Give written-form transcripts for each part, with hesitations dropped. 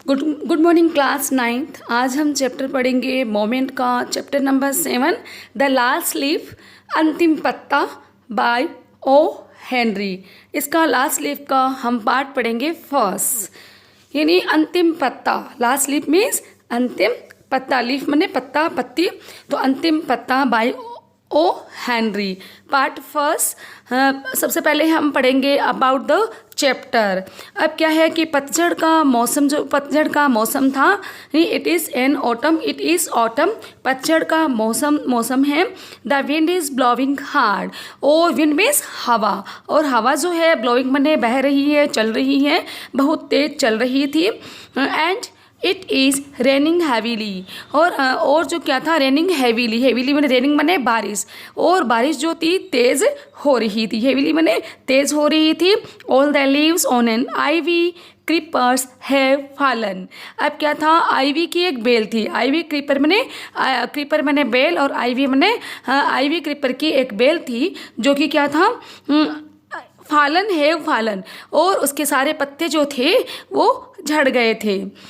Good morning class 9th। आज हम chapter पढ़ेंगे मोमेंट का, chapter number 7 the last leaf, अंतिम पत्ता बाय ओ हेनरी। इसका लास्ट लीफ का हम पार्ट पढ़ेंगे फर्स्ट, यानी अंतिम पत्ता। लास्ट लीफ मीन्स अंतिम पत्ता, लीफ माने पत्ता, पत्ती, तो अंतिम पत्ता by O Henry. Part first. सबसे पहले हम पढ़ेंगे अबाउट द चैप्टर। अब क्या है कि पतझड़ का मौसम, जो पतझड़ का मौसम था, it is an autumn, it is autumn, पतझड़ का मौसम है। The wind is blowing hard, O wind means हवा, और हवा जो है ब्लोइंग माने बह रही है, चल रही है, बहुत तेज चल रही थी। And it is raining heavily, और जो क्या था, रेनिंग हैवीली, हैवीली मैंने रेनिंग मैंने बारिश, और बारिश जो थी तेज़ हो रही थी, हैवीली मैंने तेज़ हो रही थी। All the leaves on an ivy creepers have fallen. अब क्या था, आईवी की एक बेल थी, आईवी क्रीपर मैंने बेल, और आईवी मैंने आईवी क्रीपर की एक बेल थी, जो कि क्या था, फालन है फालन, और उसके सारे पत्ते जो थे वो झड़ गए थे।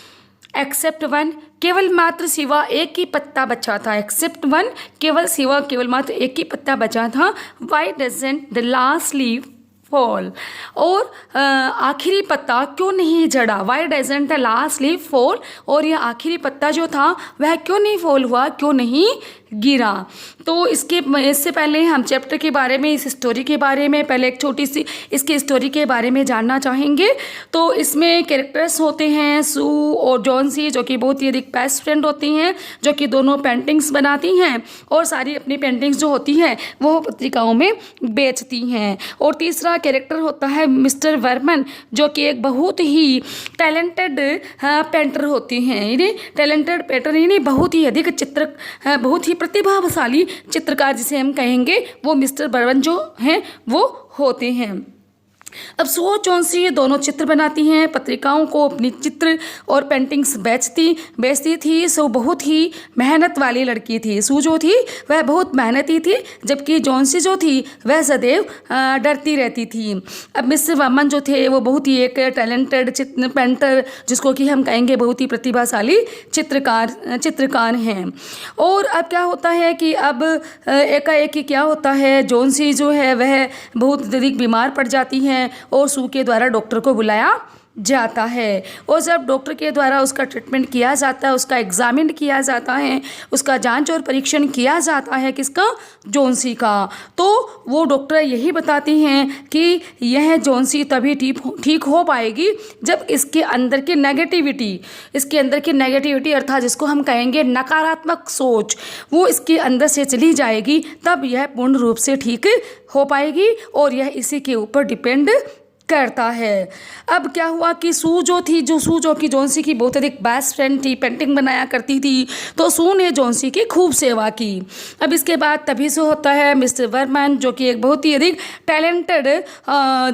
एक्सेप्ट वन, केवल मात्र सिवा एक ही पत्ता बचा था। एक्सेप्ट वन, केवल मात्र एक ही पत्ता बचा था। Why doesn't the last leaf fall, और आखिरी पत्ता क्यों नहीं झड़ा। Why doesn't the last leaf fall, और यह आखिरी पत्ता जो था वह क्यों नहीं फॉल हुआ, क्यों नहीं गिरा। तो इससे पहले हम चैप्टर के बारे में, इस स्टोरी के बारे में पहले एक छोटी सी इसकी स्टोरी के बारे में जानना चाहेंगे। तो इसमें कैरेक्टर्स होते हैं सू और जॉन्सी, जो कि बहुत ही अधिक बेस्ट फ्रेंड होती हैं, जो कि दोनों पेंटिंग्स बनाती हैं, और सारी अपनी पेंटिंग्स जो होती हैं वो पत्रिकाओं में बेचती हैं। और तीसरा कैरेक्टर होता है मिस्टर वर्मन, जो कि एक बहुत ही टैलेंटेड पेंटर होती हैं, यानी टैलेंटेड पेंटर, यानी बहुत ही अधिक बहुत ही प्रतिभाशाली चित्रकार जिसे हम कहेंगे, वो मिस्टर बर्वन जो हैं वो होते हैं। अब सू और जॉन्सी ये दोनों चित्र बनाती हैं, पत्रिकाओं को अपनी चित्र और पेंटिंग्स बेचती थी। सो बहुत ही मेहनत वाली लड़की थी, सू जो थी वह बहुत मेहनती थी, जबकि जॉन्सी जो थी वह सदैव डरती रहती थी। अब मिस्टर वर्मन जो थे वो बहुत ही एक टैलेंटेड पेंटर, जिसको कि हम कहेंगे बहुत ही प्रतिभाशाली चित्रकार हैं। और अब क्या होता है कि अब एकाएक ही क्या होता है, जॉन्सी जो है वह बहुत अधिक बीमार पड़ जाती है, और सू के द्वारा डॉक्टर को बुलाया जाता है। और जब डॉक्टर के द्वारा उसका ट्रीटमेंट किया जाता है, उसका एग्जामिन किया जाता है, उसका जांच और परीक्षण किया जाता है, किसका, जॉन्सी का, तो वो डॉक्टर यही बताती हैं कि यह जॉन्सी तभी ठीक हो पाएगी जब इसके अंदर की नेगेटिविटी अर्थात जिसको हम कहेंगे नकारात्मक सोच, वो इसके अंदर से चली जाएगी, तब यह पूर्ण रूप से ठीक हो पाएगी, और यह इसी के ऊपर डिपेंड करता है। अब क्या हुआ कि सू जो कि जॉन्सी की बहुत अधिक बेस्ट फ्रेंड थी, पेंटिंग बनाया करती थी, तो सू ने जॉन्सी की खूब सेवा की। अब इसके बाद तभी से होता है मिस्टर वर्मन, जो कि एक बहुत ही अधिक टैलेंटेड,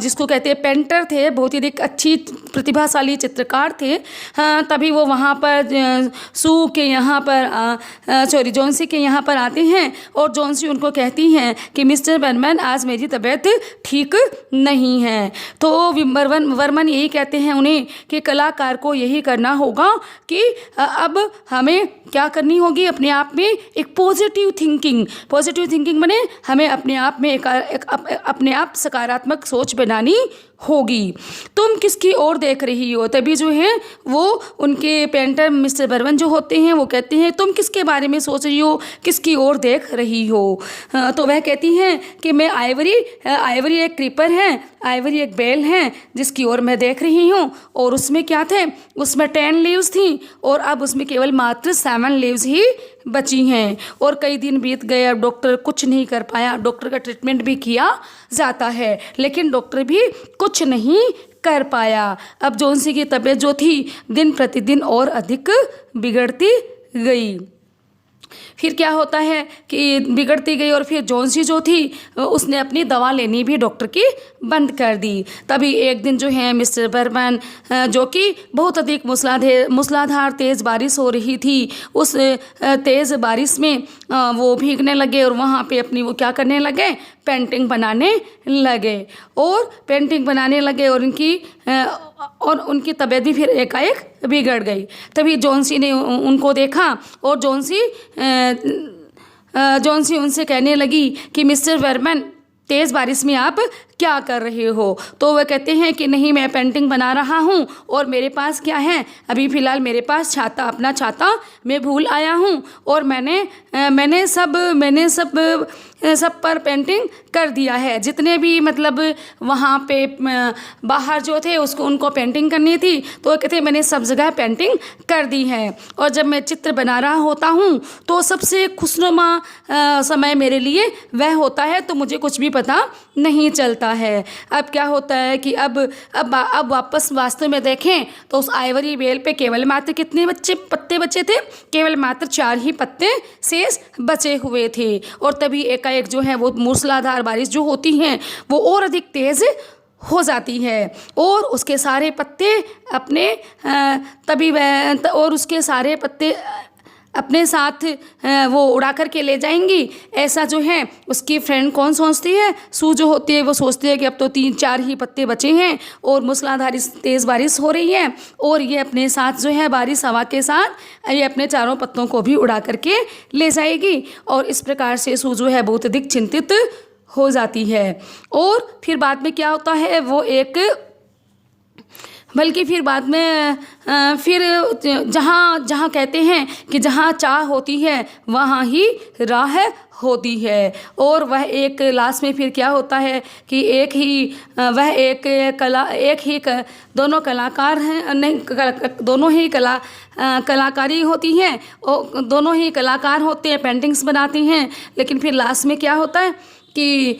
जिसको कहते हैं पेंटर थे, बहुत ही अधिक अच्छी प्रतिभाशाली चित्रकार थे। तभी वो वहाँ पर सू के यहाँ पर जॉन्सी के यहाँ पर आते हैं, और जॉन्सी उनको कहती हैं कि मिस्टर वर्मन आज मेरी तबीयत ठीक नहीं है। तो वर्मन यही कहते हैं उन्हें कि कलाकार को यही करना होगा कि अब हमें क्या करनी होगी, अपने आप में एक पॉजिटिव थिंकिंग माने हमें अपने आप में अपने आप सकारात्मक सोच बनानी होगी। तुम किसकी ओर देख रही हो, तभी जो है वो उनके पेंटर मिस्टर बर्वन जो होते हैं वो कहते हैं तुम किसके बारे में सोच रही हो, किसकी ओर देख रही हो। तो वह कहती हैं कि मैं आइवरी एक क्रीपर है, आइवरी एक बेल है जिसकी ओर मैं देख रही हूँ, और उसमें क्या थे, उसमें 10 लीव्स थी, और अब उसमें केवल मात्र 7 लीव्स ही बची हैं। और कई दिन बीत गए, अब डॉक्टर कुछ नहीं कर पाया, डॉक्टर का ट्रीटमेंट भी किया जाता है, लेकिन डॉक्टर भी कुछ नहीं कर पाया। अब जॉन्सी की तबीयत जो थी दिन प्रतिदिन और अधिक बिगड़ती गई। फिर क्या होता है कि बिगड़ती गई, और फिर जॉन्सी जो थी उसने अपनी दवा लेनी भी डॉक्टर की बंद कर दी। तभी एक दिन जो है मिस्टर बर्मन, जो कि बहुत अधिक मूसलाधार तेज़ बारिश हो रही थी, उस तेज़ बारिश में वो भीगने लगे, और वहाँ पे अपनी वो क्या करने लगे, पेंटिंग बनाने लगे, और उनकी और उनकी तबीयत भी फिर एकाएक बिगड़ गई। तभी जॉन्सी ने उनको देखा और जॉन्सी उनसे कहने लगी कि मिस्टर वर्मन, तेज़ बारिश में आप क्या कर रहे हो? तो वह कहते हैं कि नहीं, मैं पेंटिंग बना रहा हूँ और मेरे पास क्या है, अभी फ़िलहाल मेरे पास छाता, अपना छाता मैं भूल आया हूँ और मैंने सब पर पेंटिंग कर दिया है। जितने भी मतलब वहाँ पे बाहर जो थे उनको पेंटिंग करनी थी, तो वो कहते हैं मैंने सब जगह पेंटिंग कर दी है। और जब मैं चित्र बना रहा होता हूँ तो सबसे खुशनुमा समय मेरे लिए वह होता है, तो मुझे कुछ भी पता नहीं चलता है। अब क्या होता है कि अब वापस वास्तव में देखें तो उस आइवरी बेल पे केवल मात्र कितने पत्ते बचे थे? केवल मात्र 4 ही पत्ते शेष बचे हुए थे। और तभी एकाएक जो है वो मूसलाधार बारिश जो होती है वो और अधिक तेज़ हो जाती है और उसके सारे पत्ते उसके सारे पत्ते अपने साथ वो उड़ा कर के ले जाएंगी। ऐसा जो है उसकी फ्रेंड कौन सोचती है? सू जो होती है वो सोचती है कि अब तो 3-4 ही पत्ते बचे हैं और मूसलाधार तेज़ बारिश हो रही है और ये अपने साथ जो है बारिश हवा के साथ ये अपने चारों पत्तों को भी उड़ा करके ले जाएगी। और इस प्रकार से सू जो है बहुत अधिक चिंतित हो जाती है। और फिर बाद में क्या होता है, फिर बाद में फिर जहाँ कहते हैं कि जहाँ चाह होती है वहाँ ही राह होती है। और वह एक लास्ट में फिर क्या होता है कि दोनों कलाकार हैं, नहीं दोनों ही कलाकारी होती हैं और दोनों ही कलाकार होते हैं, पेंटिंग्स बनाती हैं। लेकिन फिर लास्ट में क्या होता है कि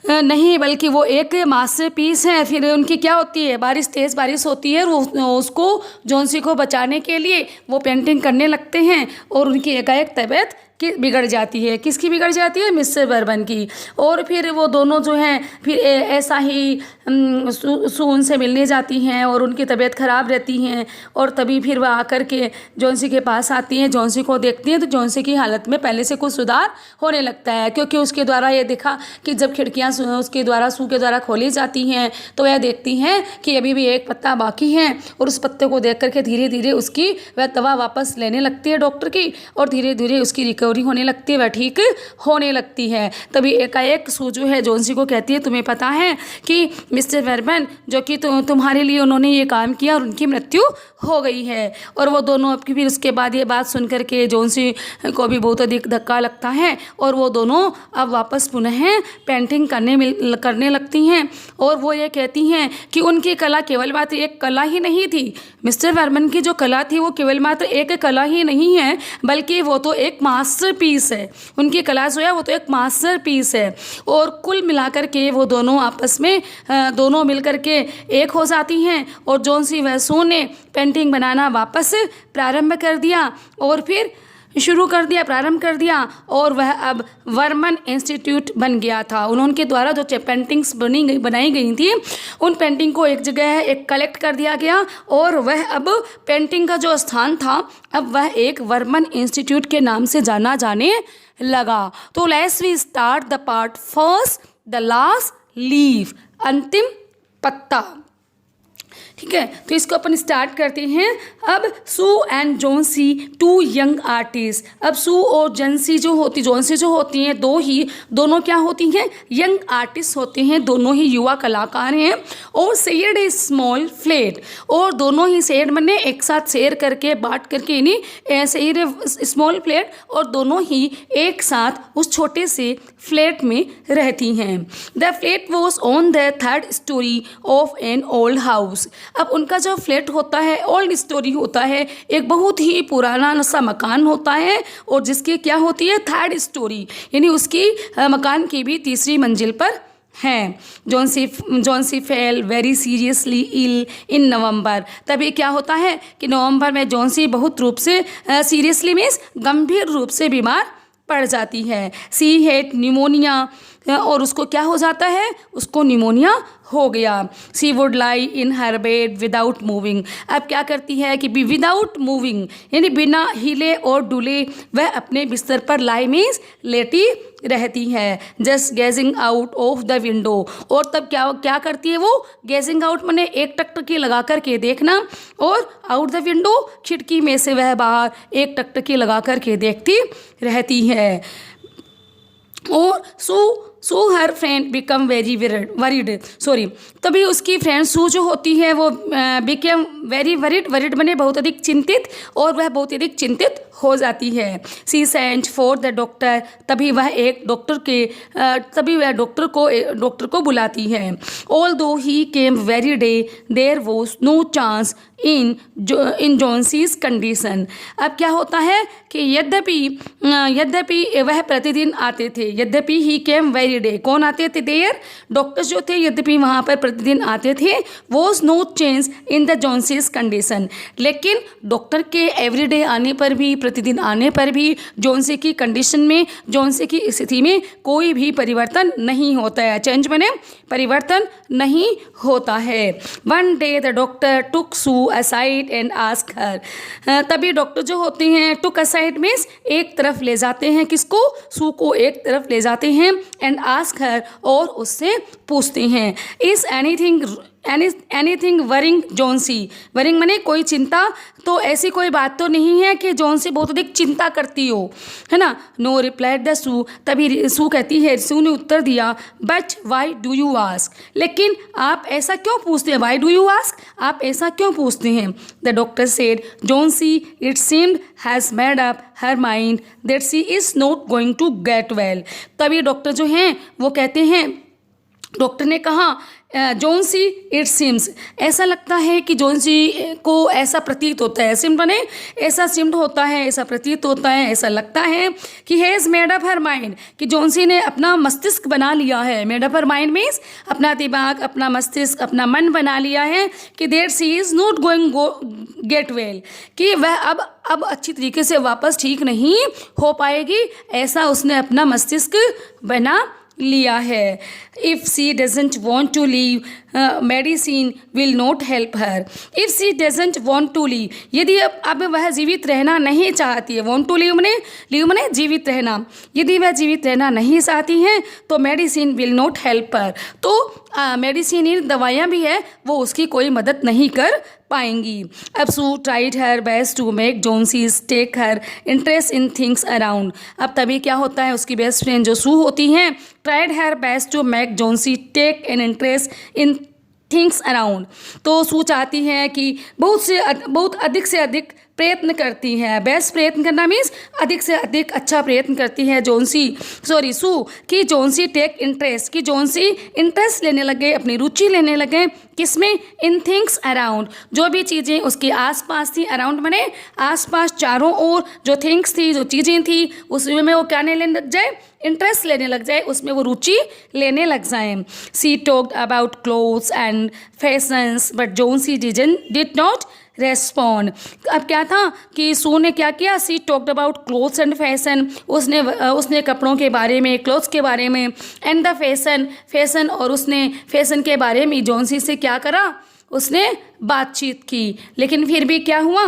नहीं, बल्कि वो एक मास्टरपीस है। फिर उनकी क्या होती है, तेज़ बारिश होती है, वो उसको जॉन्सी को बचाने के लिए वो पेंटिंग करने लगते हैं और उनकी एकाएक तबीयत बिगड़ जाती है। किसकी बिगड़ जाती है? मिस्टर वर्मन की। और फिर वो दोनों जो हैं फिर ऐसा ही सू उनसे मिलने जाती हैं और उनकी तबीयत ख़राब रहती हैं। और तभी फिर वह आकर के जॉन्सी के पास आती हैं, जॉन्सी को देखती हैं तो जॉन्सी की हालत में पहले से कुछ सुधार होने लगता है, क्योंकि उसके द्वारा ये देखा कि जब खिड़कियाँ सू के द्वारा खोली जाती हैं तो वह देखती हैं कि अभी भी एक पत्ता बाकी है और उस पत्ते को देख करके धीरे धीरे उसकी वह दवा वापस लेने लगती है डॉक्टर की और धीरे धीरे उसकी रिकवरी होने लगती है, वह ठीक होने लगती है। तभी एकाएक सू जो है जॉन्सी को कहती है, तुम्हें पता है कि मिस्टर वर्मन जो कि तुम्हारे लिए उन्होंने ये काम किया और उनकी मृत्यु हो गई है। और वो दोनों अब फिर उसके बाद ये बात सुन कर के जॉन्सी को भी बहुत अधिक धक्का लगता है और वो दोनों अब वापस पुनः पेंटिंग करने लगती हैं। और वो ये कहती हैं कि उनकी कला केवल मात्र एक कला ही नहीं थी। मिस्टर वर्मन की जो कला थी वो केवल मात्र एक कला ही नहीं है, बल्कि वो तो एक मास्टरपीस है। उनकी कला जो है वो तो एक मास्टरपीस है। और कुल मिलाकर के वो दोनों आपस में दोनों मिलकर के एक हो जाती हैं और जॉन्सी व सू ने पेंटिंग बनाना वापस प्रारंभ कर दिया और वह अब वर्मन इंस्टीट्यूट बन गया था। उनके द्वारा जो पेंटिंग्स बनाई गई थी उन पेंटिंग को एक जगह कलेक्ट कर दिया गया और वह अब पेंटिंग का जो स्थान था अब वह एक वर्मन इंस्टीट्यूट के नाम से जाना जाने लगा। तो let's we start the part first, the last leaf, अंतिम पत्ता। ठीक है, तो इसको अपन स्टार्ट करते हैं। अब सू एंड जॉन्सी 2 यंग आर्टिस्ट। अब सू और जॉन्सी जो होती हैं दोनों क्या होती हैं? यंग आर्टिस्ट होते हैं, दोनों ही युवा कलाकार हैं। और शेयर्ड ए स्मॉल फ्लैट, और दोनों ही शेयर मैंने एक साथ शेयर करके बांट करके स्मॉल फ्लैट, और दोनों ही एक साथ उस छोटे से फ्लैट में रहती हैं। The flat was on the 3rd story of an old house. अब उनका जो फ्लैट होता है ओल्ड स्टोरी होता है, एक बहुत ही पुराना सा मकान होता है और जिसकी क्या होती है 3rd story, यानी उसकी मकान की भी 3री मंजिल पर हैं। Johnsy fell very seriously ill in November. तभी क्या होता है कि नवंबर में जॉन्सी बहुत रूप से सीरियसली मीन्स गंभीर रूप से बीमार पड़ जाती है। सी हैड न्यूमोनिया और उसको क्या हो जाता है, उसको निमोनिया हो गया। She would lie in her bed without moving. अब क्या करती है कि विदाउट मूविंग यानी बिना हिले और डुले वह अपने बिस्तर पर लाई मीन्स लेटी रहती है। Just gazing out of the window. और तब क्या क्या करती है वो, गेजिंग आउट माने एक टकटकी लगा करके देखना, और आउट द विंडो खिड़की में से वह बाहर एक टकटकी लगा करके देखती रहती है। और so her friend become very worried sorry तभी उसकी फ्रेंड सू जो होती है वो बिकम वेरी वरीड बने बहुत अधिक चिंतित, और वह बहुत अधिक चिंतित हो जाती है। She sent for the doctor. तभी वह डॉक्टर को बुलाती है। Although he came every day there was no chance in Johnsy's condition. अब क्या होता है कि यद्यपि वह प्रतिदिन आते थे, यद्यपि ही केम वेरी डे, कौन आते थे, देयर डॉक्टर जो थे, यद्यपि वहाँ पर प्रतिदिन आते थे, was no change in the Johnsy's condition. लेकिन डॉक्टर के एवरीडे आने पर भी, प्रतिदिन आने पर भी जॉन्सी की कंडीशन में, जॉन्सी की स्थिति में कोई भी परिवर्तन नहीं होता है। चेंज बने परिवर्तन नहीं होता है। One day the doctor took Sue aside and ask her. तभी डॉक्टर जो होते हैं, टुक असाइड मीन्स एक तरफ ले जाते हैं, किसको, सू को एक तरफ ले जाते हैं, एंड आस्क हर और उससे पूछते हैं, is anything worrying Johnsy. Worrying माने कोई चिंता, तो ऐसी कोई बात तो नहीं है कि जॉन्सी बहुत अधिक चिंता करती हो, है ना। नो रिप्लाइड द सू। तभी सू कहती है, सू ने उत्तर दिया, but why do you ask. लेकिन आप ऐसा क्यों पूछते हैं, वाई डू यू आस्क, आप ऐसा क्यों पूछते हैं। The doctor said, Johnsy it seemed has made up her mind that she is not going to get well. तभी डॉक्टर जो हैं वो कहते हैं, डॉक्टर ने कहा, जॉन्सी इट सिम्स, ऐसा लगता है कि जॉन्सी को ऐसा प्रतीत होता है, सिम्ड बने ऐसा सिम्ड होता है, ऐसा प्रतीत होता है, ऐसा लगता है कि has made up her mind, कि जॉन्सी ने अपना मस्तिष्क बना लिया है। Made up her mind means अपना दिमाग, अपना मस्तिष्क, अपना मन बना लिया है कि there she is not going get well, कि वह अब अच्छी तरीके से वापस ठीक नहीं हो पाएगी, ऐसा उसने अपना मस्तिष्क बना लिया है। If she doesn't want to live medicine will not help her. If she doesn't want to live, यदि अब वह जीवित रहना नहीं चाहती है, वॉन्ट टू लीव मने जीवित रहना, यदि वह जीवित रहना नहीं चाहती हैं तो मेडिसिन विल नॉट हेल्प हर, तो मेडिसिन दवाइयाँ भी है वो उसकी कोई मदद नहीं कर पाएंगी। अब Sue tried her best to make Johnsy's take her interest in things around. अब तभी क्या होता है, उसकी बेस्ट फ्रेंड जो सू होती हैं, tried her best to make Johnsy take an interest in things around. तो सू चाहती हैं कि बहुत अधिक से अधिक प्रयत्न करती है। बेस्ट प्रयत्न करना मीन्स अधिक से अधिक अच्छा प्रयत्न करती है सू कि जॉन्सी टेक इंटरेस्ट, कि जॉन्सी इंटरेस्ट लेने लगे, अपनी रुचि लेने लगे, किसमें, इन थिंग्स अराउंड, जो भी चीज़ें उसके आसपास थी, अराउंड बने आसपास, चारों ओर जो थिंग्स थी, जो चीज़ें थी, उसमें वो क्या लेने लग जाए, इंटरेस्ट लेने लग जाए, उसमें वो रुचि लेने लग जाए। She talked about clothes and fashions but Johnsy did not respond. अब क्या था कि सू ने क्या किया, she talked about clothes and fashion, उसने कपड़ों के बारे में, क्लोथ्स के बारे में, एंड द फैशन और उसने फैशन के बारे में जॉन्सी से क्या करा, उसने बातचीत की। लेकिन फिर भी क्या हुआ,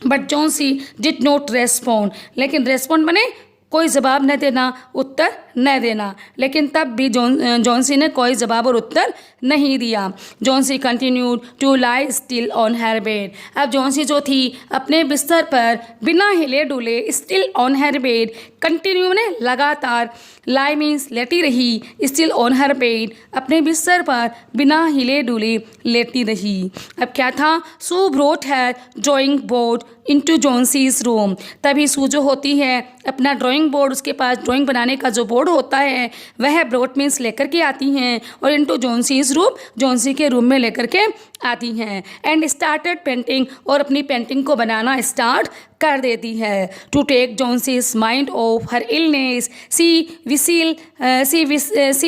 but Johnsy did not respond, लेकिन रेस्पॉन्ड बने कोई जवाब न देना, उत्तर न देना, लेकिन तब भी जॉन्सी ने कोई जवाब और उत्तर नहीं दिया। Johnsy continued to lie still on her bed. अब जॉन्सी जो थी अपने बिस्तर पर बिना हिले डुले, still on her bed, continue ने लगातार, लाई मीन्स लेटी रही, स्टिल ऑन हर बेड अपने बिस्तर पर बिना हिले डुले लेटी रही। अब क्या था, Sue brought her drawing board into Johnsy's room. तभी सू जो होती है अपना ड्राइंग बोर्ड, उसके पास ड्राइंग बनाने का जो बोर्ड होता है वह ब्रोट मीन्स लेकर के आती हैं, और इनटू जॉन्सीज रूम, जॉन्सी के रूम में लेकर के आती हैं, एंड स्टार्टेड पेंटिंग और अपनी पेंटिंग को बनाना स्टार्ट कर देती है। To take Johnsy's mind off her illness she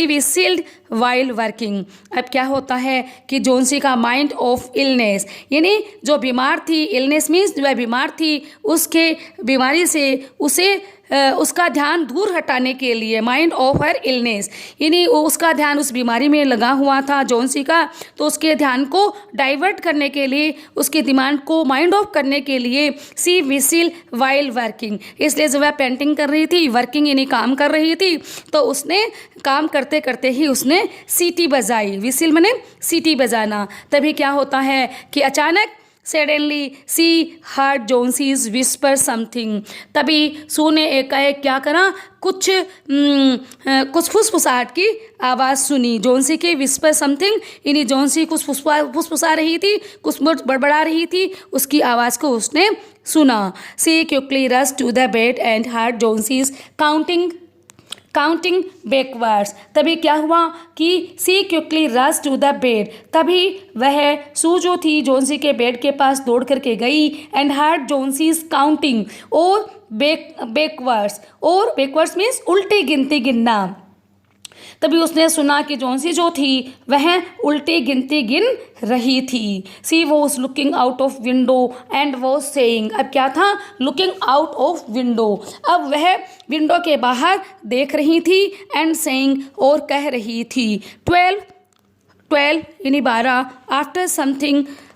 whistled while working. अब क्या होता है कि जॉन्सी का माइंड ऑफ इलनेस, यानी जो बीमार थी, इलनेस मीन्स वह बीमार थी, उसके बीमारी से उसे उसका ध्यान दूर हटाने के लिए, माइंड ऑफ हर इलनेस यानी उसका ध्यान उस बीमारी में लगा हुआ था जॉन्सी का, तो उसके ध्यान को डाइवर्ट करने के लिए, उसके दिमाग को माइंड ऑफ करने के लिए सी विसिल वाइल वर्किंग, इसलिए जब वह पेंटिंग कर रही थी, वर्किंग यानी काम कर रही थी, तो उसने काम करते करते ही उसने सीटी बजाई। विसिल माने सीटी बजाना। तभी क्या होता है कि अचानक suddenly she heard Johnsy's whisper something, तभी सू ने एकाएक क्या करा, कुछ फुसफुसाहट की आवाज़ सुनी। जॉन्सी के विस्पर समथिंग यानी जॉन्सी कुछ फुसफुसा रही थी, कुछ बड़बड़ा रही थी, उसकी आवाज़ को उसने सुना। She quickly rush to the bed and heard Johnsy's counting backwards. तभी क्या हुआ कि she quickly rush to the bed, तभी वह सू जो थी जॉन्सी के बेड के पास दौड़ करके गई एंड हर्ड जॉन्सीज काउंटिंग, और बैकवर्ड्स मीन्स उल्टी गिनती गिनना। तभी उसने सुना कि जॉन्सी जो थी वह उल्टी गिनती गिन रही थी। She was looking out of window and was saying, अब क्या था, लुकिंग आउट ऑफ विंडो, अब वह विंडो के बाहर देख रही थी, एंड सेइंग और कह रही थी। 12 यानी 12,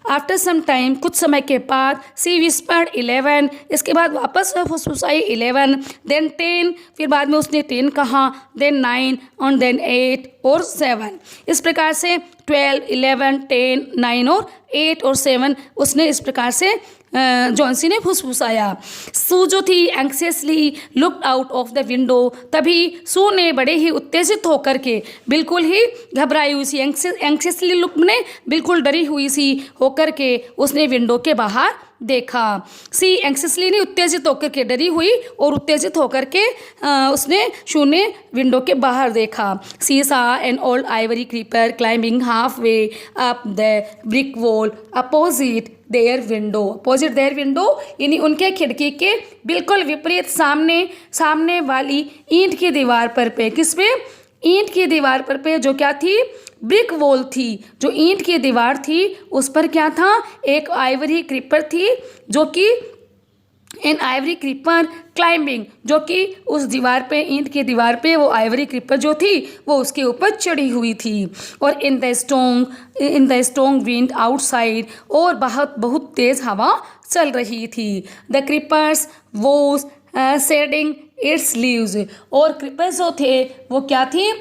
आफ्टर सम टाइम कुछ समय के बाद, सी विस्पर्ड 11, इसके बाद वापस फुसफुसाई 11, देन 10, फिर बाद में उसने 10 कहा, देन 9 और देन 8 और 7। इस प्रकार से 12, 11, 10, 9 और 8 और 7 उसने इस प्रकार से जॉन्सी ने फुसफुसाया। सू जो थी anxiously looked out of the window, तभी सू ने बड़े ही उत्तेजित होकर के, बिल्कुल ही घबराई हुई सी, एंक्सियसली लुक ने बिल्कुल डरी हुई सी होकर के उसने विंडो के बाहर देखा। सी एंक्सियसली ने उत्तेजित होकर के, डरी हुई और उत्तेजित होकर के शू ने विंडो के बाहर देखा। She saw an old ivy creeper climbing half way up the brick wall opposite their window यानी उनके खिड़की के बिल्कुल विपरीत सामने वाली ईंट की दीवार पर पे, किस पे, ईंट की दीवार पर पे, जो क्या थी, ब्रिक वॉल थी, जो ईंट की दीवार थी उस पर क्या था, एक आइवरी क्रीपर थी, जो कि एन आइवरी क्रीपर क्लाइंबिंग, जो कि उस दीवार पे, ईंट की दीवार पे वो आइवरी क्रीपर जो थी वो उसके ऊपर चढ़ी हुई थी। और in the strong wind outside, और बहुत तेज़ हवा चल रही थी। The creepers was shedding its leaves, और क्रीपर जो थे वो क्या थी,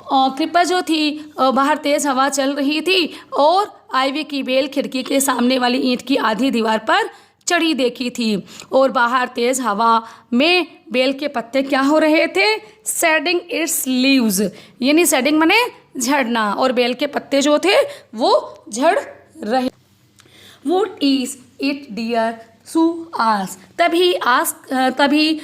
क्रीपर जो थी बाहर तेज़ हवा चल रही थी, और आइवी की बेल खिड़की के सामने वाली ईंट की आधी दीवार पर चढ़ी देखी थी, और बाहर तेज़ हवा में बेल के पत्ते क्या हो रहे थे, शेडिंग इट्स लीव्स, यानी शेडिंग माने झड़ना, और बेल के पत्ते जो थे वो झड़ रहे। What is it dear Sue asked, तभी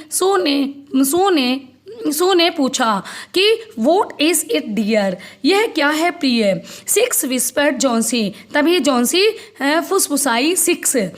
सू ने पूछा कि व्हाट इज इट डियर, यह क्या है प्रिय। 6 विस्पर्ड जॉन्सी, तभी जॉन्सी फुसफुसाई 6।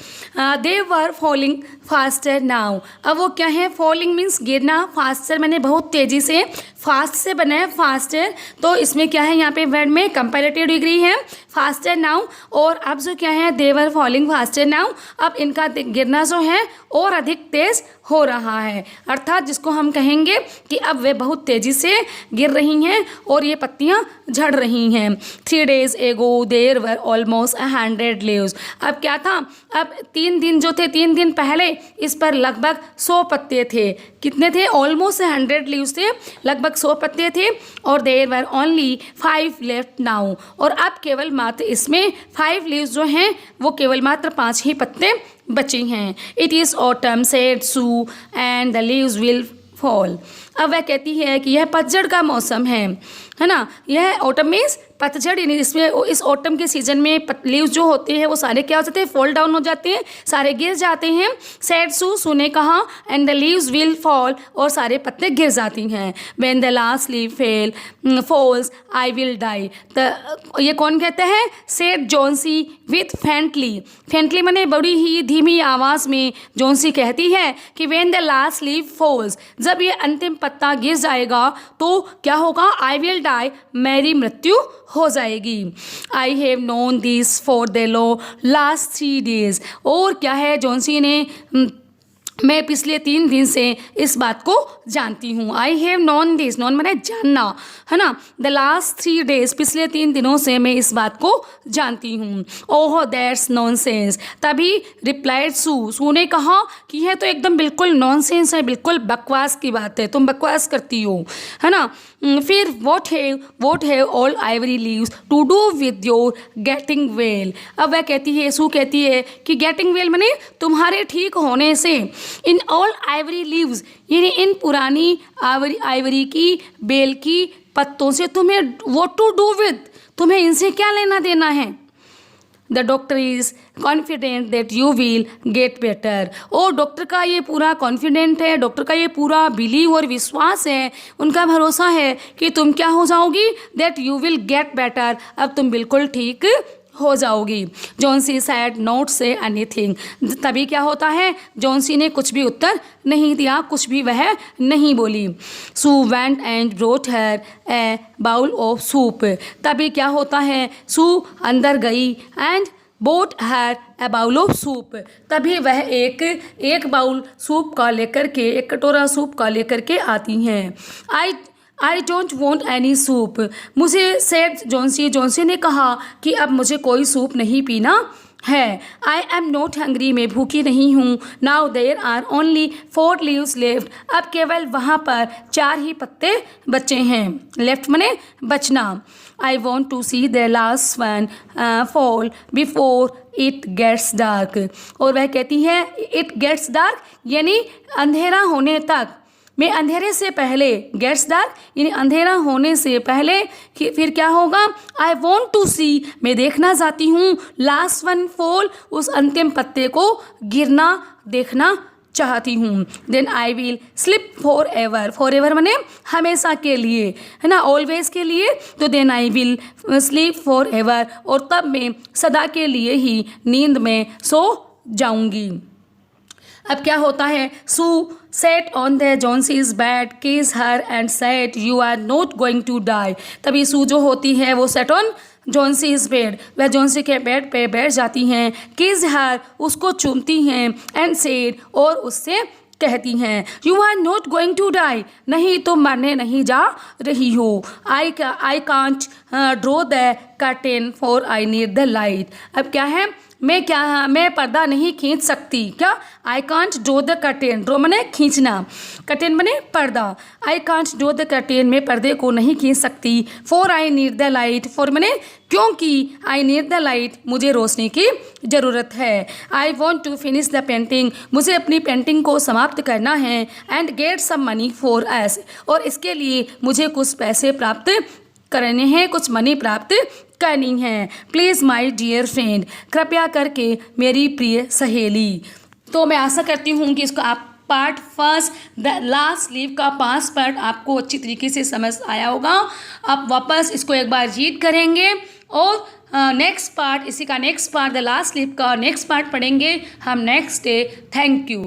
They were falling faster now, अब वो क्या है, फॉलिंग मीन्स गिरना, फास्टर मैंने बहुत तेज़ी से, फास्ट से बना है फास्टर, तो इसमें क्या है, यहाँ पे वर्ड में कंपैरेटिव डिग्री है, फास्टर नाउ, और अब जो क्या है, दे वर फॉलिंग फास्टर नाउ, अब इनका गिरना जो है और अधिक तेज़ हो रहा है, अर्थात जिसको हम कहेंगे कि अब वे बहुत तेज़ी से गिर रही हैं और ये पत्तियां झड़ रही हैं। 3 days ago there were almost 100 leaves, अब क्या था, अब 3 दिन जो थे, 3 दिन पहले इस पर लगभग 100 पत्ते थे। कितने थे, ऑलमोस्ट 100 लीव्स थे, लगभग 100 पत्ते थे, और there were only 5 left now, और अब केवल मात्र इसमें 5 लीव्स जो हैं वो केवल मात्र 5 ही पत्ते बचे हैं। It is autumn said Sue and the leaves will fall, अब वह कहती है कि यह पतझड़ का मौसम है ना, यह ऑटम मीन्स पतझड़ यानी इसमें इस ऑटम के सीजन में लीव्स जो होते हैं वो सारे क्या हो जाते हैं, फॉल डाउन हो जाते हैं, सारे गिर जाते हैं। सेड सू ने कहा and the leaves will fall, और सारे पत्ते गिर जाती हैं। When the last leaf falls I will die, ये कौन कहते हैं, सेड जॉन्सी विथ फेंटली माने बड़ी ही धीमी आवाज़ में जॉन्सी कहती है कि when the last leaf falls, जब ये अंतिम पत्ता गिर जाएगा तो क्या होगा, आई विल डाई, मेरी मृत्यु हो जाएगी। I have known this for the last 3 days, और क्या है जॉन्सी ने, मैं पिछले 3 दिन से इस बात को जानती हूँ। I have non this, non मैंने जानना, है ना, द लास्ट 3 days, पिछले 3 दिनों से मैं इस बात को जानती हूँ। ओह दैट्स नॉनसेंस, तभी रिप्लाइड सू ने कहा कि यह तो एकदम बिल्कुल नॉनसेंस है, बिल्कुल बकवास की बात है, तुम बकवास करती हो, है ना। फिर what have all ivy leaves to do with your getting well, अब वह कहती है, सू कहती है कि गेटिंग वेल माने तुम्हारे ठीक होने से, इन ऑल आइवरी लीव्स यानी इन पुरानी आइवरी की बेल की पत्तों से तुम्हें व्हाट टू डू विद, तुम्हें इनसे क्या लेना देना है। The doctor is confident that you will get better, और डॉक्टर का ये पूरा कॉन्फिडेंट है, डॉक्टर का ये पूरा बिलीव और विश्वास है, उनका भरोसा है कि तुम क्या हो जाओगी, that you will get better, अब तुम बिल्कुल ठीक हो जाओगी। Johnsy sad not say anything, तभी क्या होता है, जॉन्सी ने कुछ भी उत्तर नहीं दिया, कुछ भी वह नहीं बोली। Sue went and brought her a bowl of soup, तभी क्या होता है, सू अंदर गई and bought her a bowl of soup, तभी वह एक बाउल सूप का लेकर के, एक कटोरा सूप का लेकर के आती हैं। I don't want any soup, मुझे सेड जॉन्सी ने कहा कि अब मुझे कोई सूप नहीं पीना है। आई एम नॉट हंग्री, मैं भूखी नहीं हूँ। Now there are only 4 leaves left, अब केवल वहाँ पर 4 ही पत्ते बचे हैं, लेफ्ट मने बचना। I want to see the last one fall before it gets dark, और वह कहती है इट गेट्स डार्क यानी अंधेरा होने तक, मैं अंधेरे से पहले, गेट्स डार्क यानी अंधेरा होने से पहले, फिर क्या होगा, आई वॉन्ट टू सी, मैं देखना चाहती हूँ, लास्ट वन फॉल, उस अंतिम पत्ते को गिरना देखना चाहती हूँ। Then I will slip forever माने हमेशा के लिए, है ना, ऑलवेज के लिए, तो then I will sleep for ever, और तब मैं सदा के लिए ही नींद में सो जाऊँगी। अब क्या होता है, Sue sat on the Johnsy's bed, kiss her and said you are not going to die, तभी सू जो होती है वो सेट ऑन जॉन्सीज बेड, वह जॉन्सी के बेड पे बैठ जाती हैं, किस हर उसको चूमती हैं, एंड सेड और उससे कहती हैं you are not going to die, नहीं तो मरने नहीं जा रही हो। I can't draw the curtain for I need the light, अब क्या है, मैं पर्दा नहीं खींच सकती, क्या, I can't draw the curtain, draw मने खींचना, कर्टेन मने पर्दा, I can't draw the curtain, मैं पर्दे को नहीं खींच सकती, for I need the light, for मने क्योंकि, आई नीड द लाइट, मुझे रोशनी की ज़रूरत है। I want to finish the painting, मुझे अपनी पेंटिंग को समाप्त करना है, and get some money for us, और इसके लिए मुझे कुछ पैसे प्राप्त करने हैं, कुछ मनी प्राप्त करनी है। प्लीज़ माई डियर फ्रेंड, कृपया करके मेरी प्रिय सहेली। तो मैं आशा करती हूँ कि इसको आप part first the last leave का 5 पार्ट आपको अच्छी तरीके से समझ आया होगा। आप वापस इसको एक बार रीड करेंगे और नेक्स्ट पार्ट, इसी का next part the last leave का नेक्स्ट पार्ट पढ़ेंगे हम नेक्स्ट डे। Thank you.